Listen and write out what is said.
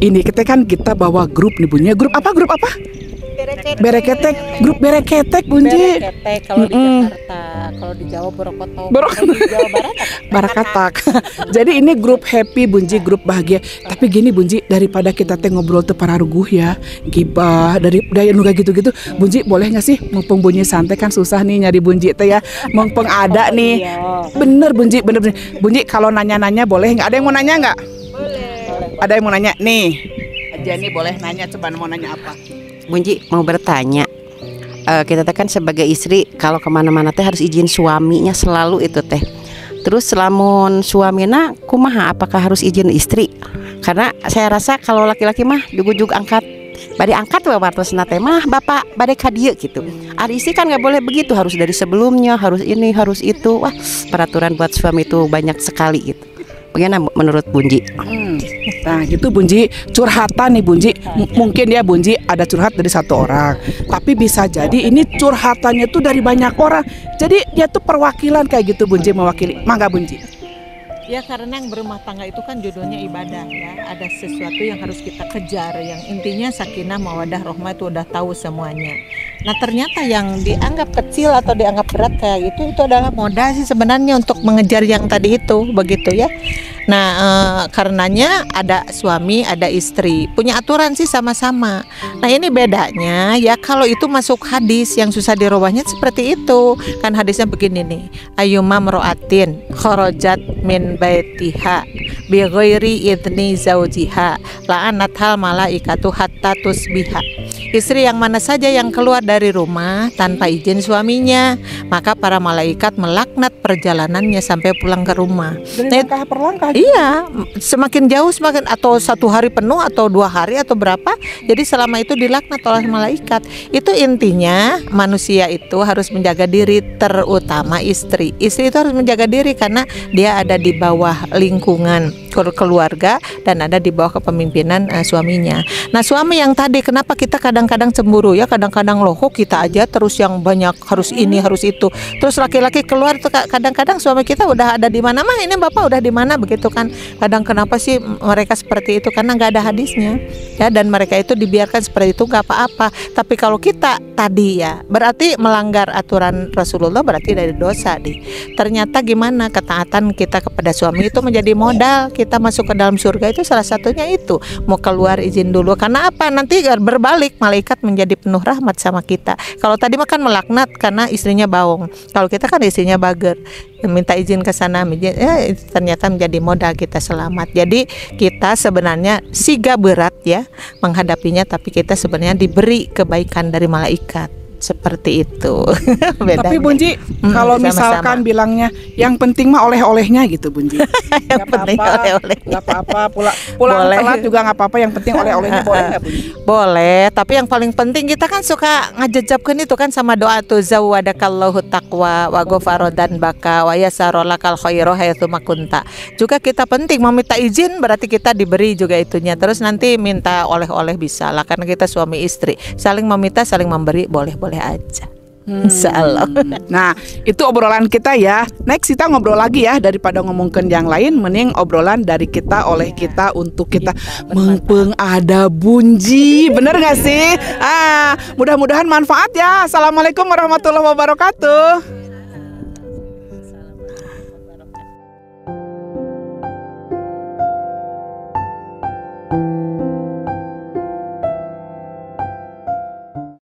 ini kita bawa grup nih Bunyi. Grup apa? Bereketek. Grup Bereketek Bunji. Bereketek kalau di Jakarta, kalau di Jawa Borokoto. Di Jawa Barat Barakatak. Jadi ini grup happy Bunji, grup bahagia. Tapi gini Bunji, daripada kita teh ngobrol teu pararuguh ya, gibah dari daya nuga gitu-gitu, Bunji boleh nggak sih mumpung Bunyi santai kan susah nih nyari Bunji teh ya. Mumpung ada nih. Bener Bunji, bener. Bunji kalau nanya-nanya boleh nggak? Ada yang mau nanya nggak? Boleh. Ada yang mau nanya? Nih. Aja nih boleh nanya, coba mau nanya apa? Bunji mau bertanya, kita teh kan sebagai istri kalau kemana-mana teh harus izin suaminya selalu itu teh. Terus lamun suamina kumaha, apakah harus izin istri? Karena saya rasa kalau laki-laki mah jugu-jugu angkat, bade angkat wa martosna teh mah bapak bade ka dieu gitu. Ari istri kan nggak boleh begitu, harus dari sebelumnya, harus ini, harus itu. Wah, peraturan buat suami itu banyak sekali gitu. Bagaimana menurut Bunji? Nah gitu Bunji, curhatan nih Bunji. Mungkin ya Bunji ada curhat dari satu orang, tapi bisa jadi ini curhatannya tuh dari banyak orang. Jadi dia tuh perwakilan kayak gitu Bunji, mewakili. Mangga Bunji. Ya karena yang berumah tangga itu kan jodohnya ibadah ya. Ada sesuatu yang harus kita kejar, yang intinya sakinah mawadah rohmah itu udah tahu semuanya. Nah ternyata yang dianggap kecil atau dianggap berat kayak gitu, itu adalah modal sih sebenarnya untuk mengejar yang tadi itu, begitu ya. Nah karenanya ada suami, ada istri, punya aturan sih sama-sama. Nah ini bedanya ya, kalau itu masuk hadis yang susah dirubahnya seperti itu. Kan hadisnya begini nih, ayyuma mro'atin kharajat min baitiha bi ghairi idni zaujiha la'anathal malaikatu hatta tusbiha. Istri yang mana saja yang keluar dari rumah tanpa izin suaminya, maka para malaikat melaknat perjalanannya sampai pulang ke rumah. Dari langkah per langkah. Iya, semakin jauh semakin, atau 1 hari penuh atau 2 hari atau berapa. Jadi selama itu dilaknat oleh malaikat. Itu intinya manusia itu harus menjaga diri, terutama istri. Istri itu harus menjaga diri karena dia ada di bawah lingkungan keluarga dan ada di bawah kepemimpinan suaminya. Nah suami yang tadi, kenapa kita kadang-kadang cemburu ya, kadang-kadang loh kok kita aja terus yang banyak harus ini harus itu. Terus laki-laki keluar tuh kadang-kadang suami kita udah ada di mana, mah ini bapak udah di mana begitu kan. Kadang kenapa sih mereka seperti itu, karena nggak ada hadisnya ya, dan mereka itu dibiarkan seperti itu nggak apa-apa. Tapi kalau kita tadi ya berarti melanggar aturan Rasulullah, berarti dari dosa Ternyata gimana ketaatan kita kepada suami itu menjadi modal kita masuk ke dalam surga. Itu salah satunya itu, mau keluar izin dulu. Karena apa? Nanti berbalik, malaikat menjadi penuh rahmat sama kita. Kalau tadi makan melaknat karena istrinya baung, kalau kita kan istrinya bager, minta izin ke sana, ternyata menjadi modal kita selamat. Jadi kita sebenarnya siga berat ya menghadapinya, tapi kita sebenarnya diberi kebaikan dari malaikat. Seperti itu. Tapi Bunji, kalau misalkan bilangnya yang penting mah oleh-olehnya gitu Bunji. Yang penting oleh-olehnya. Gak apa-apa, pulang telat juga gak apa-apa, yang penting oleh-olehnya boleh gak Bunji? Boleh, tapi yang paling penting kita kan suka ngajajabkan itu kan sama doa tuh, zawadakallahu taqwa wa ghafarodan baka wa yasarolakal khairu haitsu makunta. Juga kita penting meminta izin, berarti kita diberi juga itunya. Terus nanti minta oleh-oleh bisa lah, karena kita suami istri, saling meminta saling memberi, boleh aja. Insyaallah. Nah itu obrolan kita ya. Next kita ngobrol lagi ya, daripada ngomongin yang lain, mending obrolan dari kita, oleh kita, untuk kita. Mumpung ada Bunji, bener gak sih? Mudah-mudahan manfaat ya. Assalamualaikum warahmatullahi wabarakatuh.